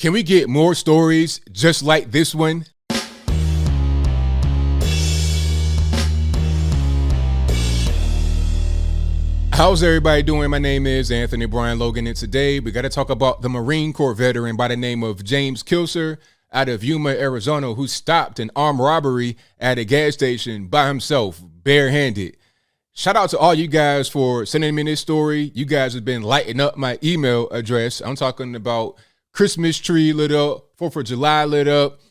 Can we get more stories just like this one? How's everybody doing? My name is Anthony Brian Logan, and today we got to talk about the Marine Corps veteran by the name of James Kilser out of Yuma, Arizona, who stopped an armed robbery at a gas station by himself, barehanded. Shout out to all you guys for sending me this story. You guys have been lighting up my email address. I'm talking about Christmas tree lit up, 4th of July lit up,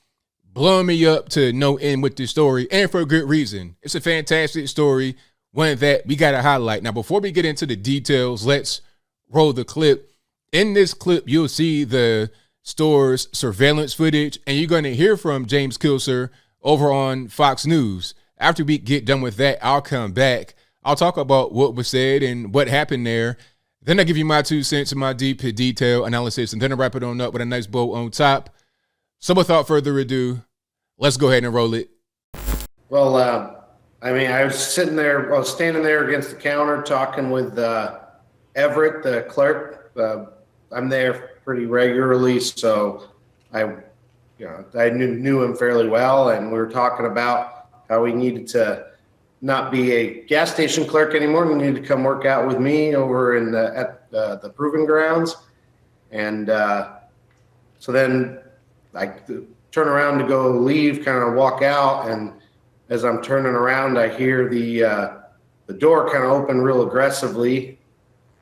blowing me up to no end with this story, and for a good reason. It's a fantastic story. One that we got to highlight. Now, before we get into the details, let's roll the clip. In this clip, you'll see the store's surveillance footage, and you're going to hear from James Kilser over on Fox News. After we get done with that, I'll come back. I'll talk about what was said and what happened there. Then I'll give you my 2 cents and my deep detail analysis, and then I'll wrap it on up with a nice bow on top. So without further ado, let's go ahead and roll it. Well, I was standing there against the counter talking with Everett, the clerk. I'm there pretty regularly, so I knew him fairly well, and we were talking about how we needed to not be a gas station clerk anymore. We needed to come work out with me over at the proving grounds, and so then I turn around to go leave, kind of walk out, and as I'm turning around, I hear the door kind of open real aggressively,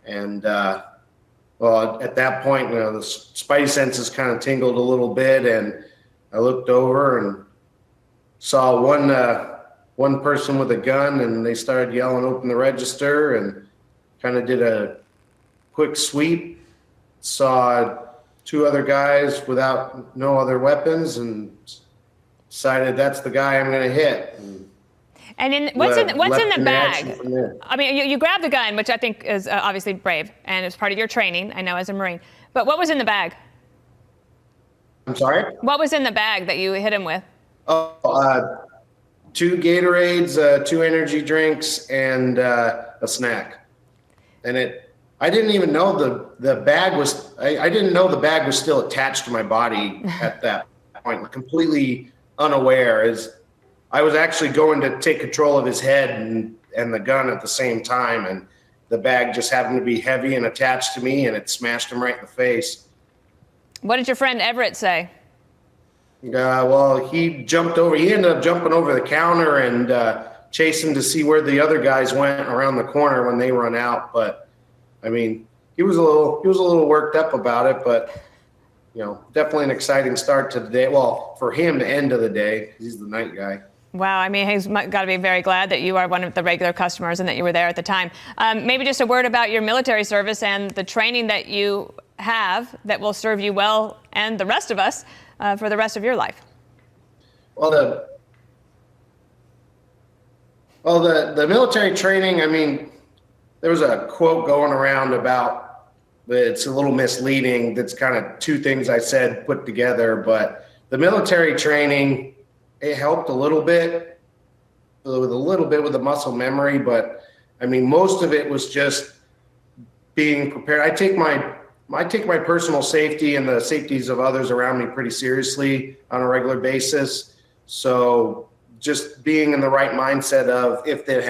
and well, at that point, the spidey senses kind of tingled a little bit, and I looked over and saw one person with a gun, and they started yelling, "Open the register!" and kind of did a quick sweep. Saw 2 other guys without no other weapons, and decided that's the guy I'm going to hit. And what's in the bag? I mean, you grabbed the gun, which I think is obviously brave, and it's part of your training, I know, as a Marine. But what was in the bag? I'm sorry? What was in the bag that you hit him with? 2 Gatorades, 2 energy drinks, and a snack. And I didn't even know the bag was. I didn't know the bag was still attached to my body at that point. Completely unaware, as I was actually going to take control of his head and the gun at the same time, and the bag just happened to be heavy and attached to me, and it smashed him right in the face. What did your friend Everett say? Well, he ended up jumping over the counter and chasing to see where the other guys went around the corner when they run out. But I mean, he was a little worked up about it, but definitely an exciting start to the day. Well, for him, the end of the day, 'cause he's the night guy. Wow, I mean, he's got to be very glad that you are one of the regular customers and that you were there at the time. Maybe just a word about your military service and the training that you have that will serve you well and the rest of us for the rest of your life. Well, the military training, I mean, there was a quote going around about, it's a little misleading. That's kind of 2 things I said put together, but the military training, it helped a little bit with the muscle memory, but I mean, most of it was just being prepared. I take my personal safety and the safeties of others around me pretty seriously on a regular basis. So just being in the right mindset of, if this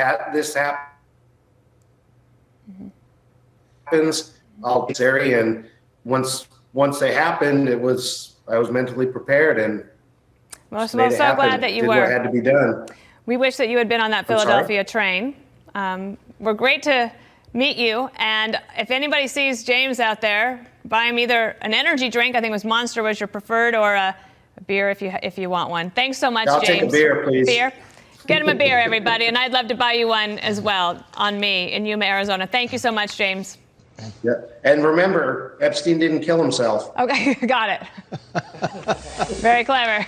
happens, I'll be there. And once they happened, I was mentally prepared, and well, so glad that you were. What had to be done. We wish that you had been on that Philadelphia train. We're great to meet you, and if anybody sees James out there, buy him either an energy drink, I think it was Monster was your preferred, or a beer if you want one. Thanks so much, I'll James. Take a beer, please. Beer? Get him a beer, everybody, and I'd love to buy you one as well on me in Yuma, Arizona. Thank you so much, James. Yeah, and remember, Epstein didn't kill himself. Okay, got it. Very clever.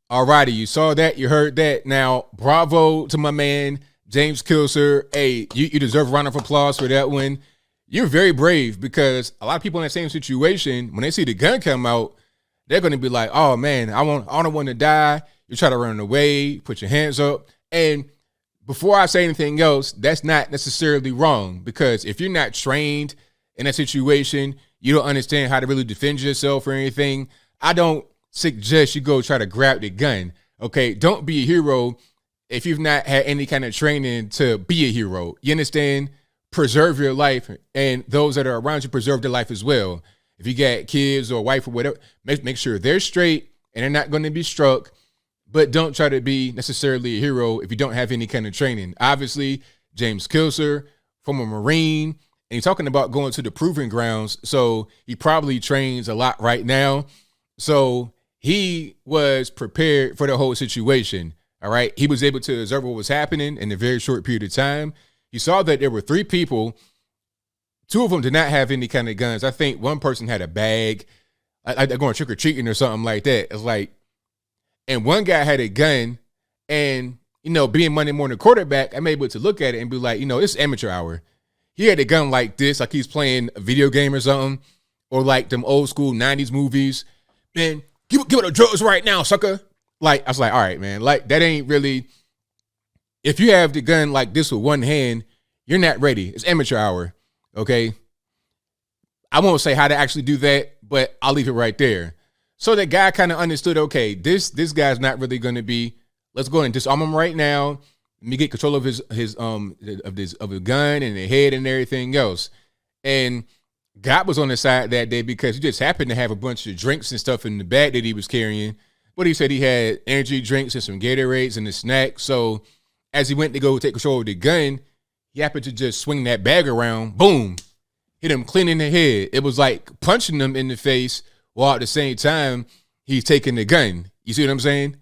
All righty, you saw that, you heard that. Now, bravo to my man, James Kilser. Hey, you deserve a round of applause for that one. You're very brave, because a lot of people in that same situation, when they see the gun come out, they're going to be like, oh, man, I don't want to die. You try to run away, put your hands up. And before I say anything else, that's not necessarily wrong, because if you're not trained in that situation, you don't understand how to really defend yourself or anything, I don't suggest you go try to grab the gun. Okay, don't be a hero if you've not had any kind of training to be a hero. You understand? Preserve your life, and those that are around you preserve their life as well. If you got kids or wife or whatever, make sure they're straight and they're not going to be struck. But don't try to be necessarily a hero if you don't have any kind of training. Obviously, James Kilser, former Marine, and he's talking about going to the proving grounds. So he probably trains a lot right now. So he was prepared for the whole situation. All right. He was able to observe what was happening in a very short period of time. He saw that there were 3 people. 2 of them did not have any kind of guns. I think one person had a bag. They're going trick or treating or something like that. It's like, and one guy had a gun, and, you know, being Monday morning quarterback, I'm able to look at it and be like, you know, it's amateur hour. He had a gun like this, like he's playing a video game or something, or like them old school 90s movies. Man, give it the drugs right now, sucker. Like, I was like, all right, man, like that ain't really, if you have the gun like this with one hand, you're not ready. It's amateur hour, okay? I won't say how to actually do that, but I'll leave it right there. So that guy kind of understood, okay, this guy's not really going to be, let's go ahead and disarm him right now. Let me get control of his gun and the head and everything else. And God was on his side that day because he just happened to have a bunch of drinks and stuff in the bag that he was carrying. But he said he had energy drinks and some Gatorades and a snack. So as he went to go take control of the gun, he happened to just swing that bag around, boom, hit him clean in the head. It was like punching him in the face, while at the same time, he's taking the gun. You see what I'm saying?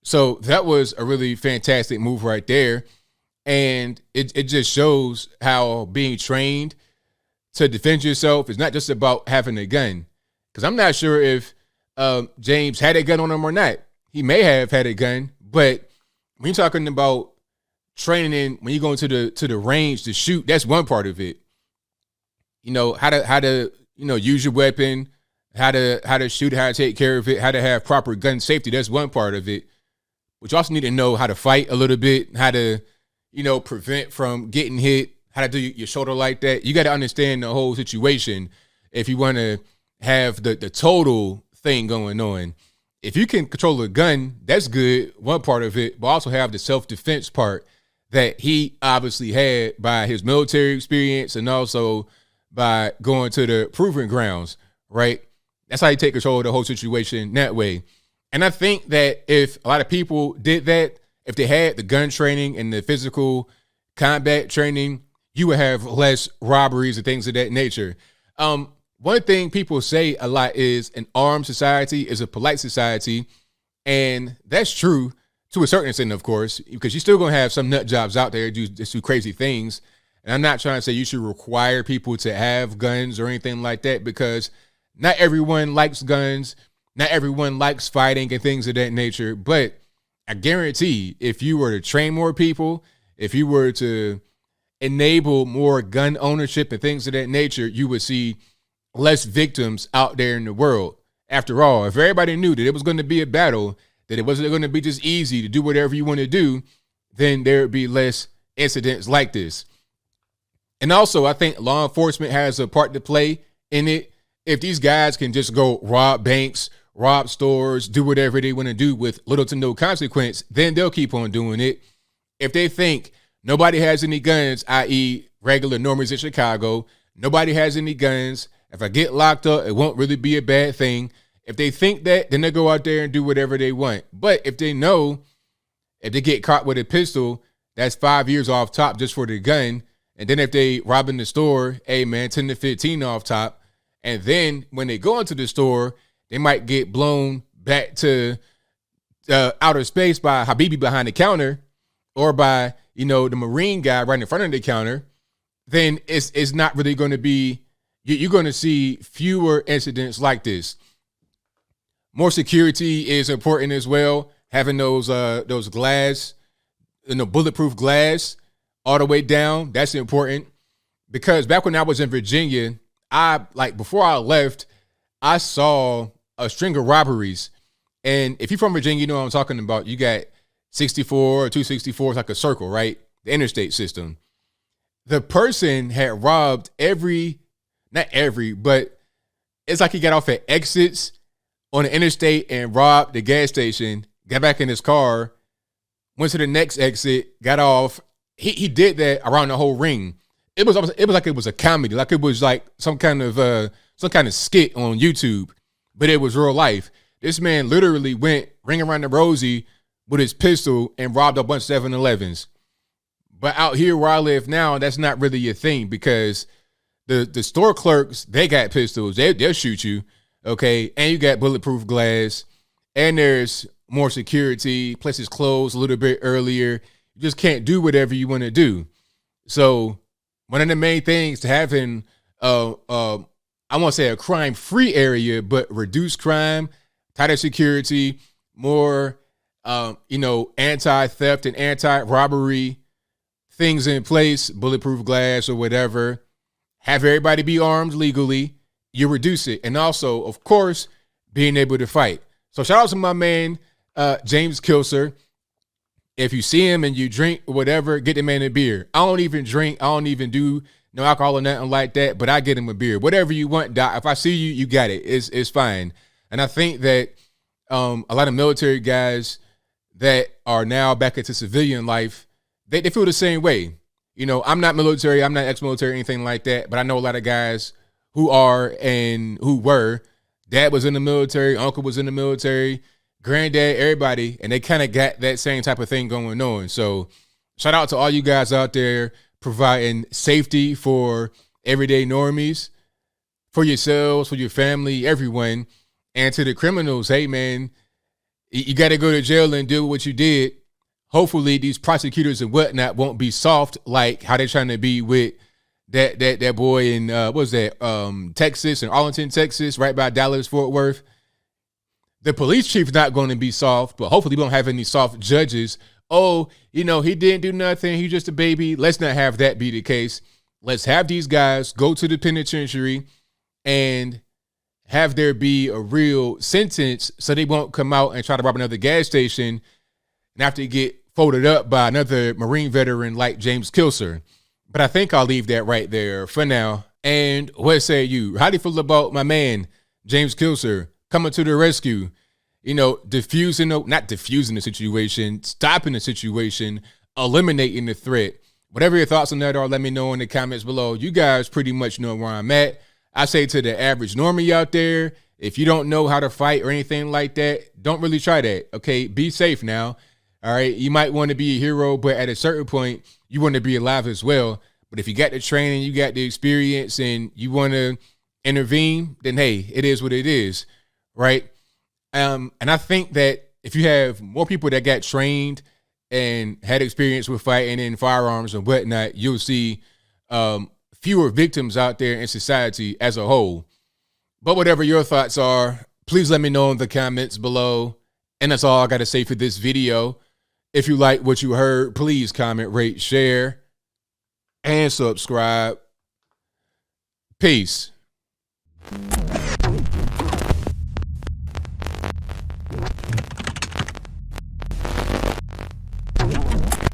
So that was a really fantastic move right there. And it just shows how being trained to defend yourself is not just about having a gun. Because I'm not sure if James had a gun on him or not. He may have had a gun, but when you're talking about training, when you go into the range to shoot, that's one part of it. You know, how to use your weapon, how to shoot, how to take care of it, how to have proper gun safety. That's one part of it. But you also need to know how to fight a little bit, how to, prevent from getting hit, how to do your shoulder like that. You got to understand the whole situation if you want to have the total thing going on. If you can control a gun, that's good, one part of it, but also have the self-defense part that he obviously had by his military experience and also by going to the proving grounds, right? That's how you take control of the whole situation that way. And I think that if a lot of people did that, if they had the gun training and the physical combat training, you would have less robberies and things of that nature. One thing people say a lot is an armed society is a polite society. And that's true to a certain extent, of course, because you're still going to have some nut jobs out there do crazy things. And I'm not trying to say you should require people to have guns or anything like that, because not everyone likes guns. Not everyone likes fighting and things of that nature. But I guarantee if you were to train more people, if you were to enable more gun ownership and things of that nature, you would see less victims out there in the world. After all, if everybody knew that it was going to be a battle, that it wasn't going to be just easy to do whatever you want to do, then there would be less incidents like this. And also, I think law enforcement has a part to play in it. If these guys can just go rob banks, rob stores, do whatever they want to do with little to no consequence, then they'll keep on doing it. If they think nobody has any guns, i.e. regular normies in Chicago, nobody has any guns, if I get locked up, it won't really be a bad thing. If they think that, then they go out there and do whatever they want. But if they know, if they get caught with a pistol, that's 5 years off top just for the gun. And then if they rob in the store, hey man, 10 to 15 off top. And then when they go into the store, they might get blown back to outer space by Habibi behind the counter, or by, the Marine guy right in front of the counter. Then it's not really going to be, you're going to see fewer incidents like this. More security is important as well. Having those glass, bulletproof glass all the way down, that's important. Because back when I was in Virginia, before I left, I saw a string of robberies. And if you're from Virginia, you know what I'm talking about. You got 64 or 264, it's like a circle, right? The interstate system. The person had robbed but it's like he got off at exits on the interstate and robbed the gas station, got back in his car, went to the next exit, got off. He did that around the whole ring. It was like it was a comedy, like it was like some kind of skit on YouTube, but it was real life. This man literally went ring around the rosy with his pistol and robbed a bunch of 7-Elevens. But out here where I live now, that's not really a thing because the store clerks, they got pistols. They'll shoot you, okay? And you got bulletproof glass, and there's more security. Places closed a little bit earlier. You just can't do whatever you want to do. So one of the main things to having, I won't say a crime-free area, but reduced crime, tighter security, more, anti-theft and anti-robbery things in place, bulletproof glass or whatever. Have everybody be armed legally. You reduce it. And also, of course, being able to fight. So shout out to my man, James Kilser. If you see him and you drink or whatever, get the man a beer. I don't even drink. I don't even do no alcohol or nothing like that, but I get him a beer. Whatever you want, Doc. If I see you, you got it. It's fine. And I think that a lot of military guys that are now back into civilian life, they feel the same way. I'm not military. I'm not ex-military, anything like that. But I know a lot of guys who are and who were. Dad was in the military. Uncle was in the military. Granddad, everybody. And they kind of got that same type of thing going on. So shout out to all you guys out there providing safety for everyday normies, for yourselves, for your family, everyone. And to the criminals, hey, man, you got to go to jail and do what you did. Hopefully these prosecutors and whatnot won't be soft like how they're trying to be with that boy in Texas, in Arlington, Texas, right by Dallas, Fort Worth. The police chief's not going to be soft, but hopefully we don't have any soft judges. Oh, he didn't do nothing. He's just a baby. Let's not have that be the case. Let's have these guys go to the penitentiary and have there be a real sentence so they won't come out and try to rob another gas station and have to get folded up by another Marine veteran like James Kilser. But I think I'll leave that right there for now. And what say you? How do you feel about my man, James Kilser, coming to the rescue? Not diffusing the situation, stopping the situation, eliminating the threat. Whatever your thoughts on that are, let me know in the comments below. You guys pretty much know where I'm at. I say to the average normie out there, if you don't know how to fight or anything like that, don't really try that, okay? Be safe now. All right, you might want to be a hero, but at a certain point, you want to be alive as well. But if you got the training, you got the experience, and you want to intervene, then hey, it is what it is, right? And I think that if you have more people that got trained and had experience with fighting in firearms and whatnot, you'll see fewer victims out there in society as a whole. But whatever your thoughts are, please let me know in the comments below. And that's all I got to say for this video. If you like what you heard, please comment, rate, share, and subscribe. Peace.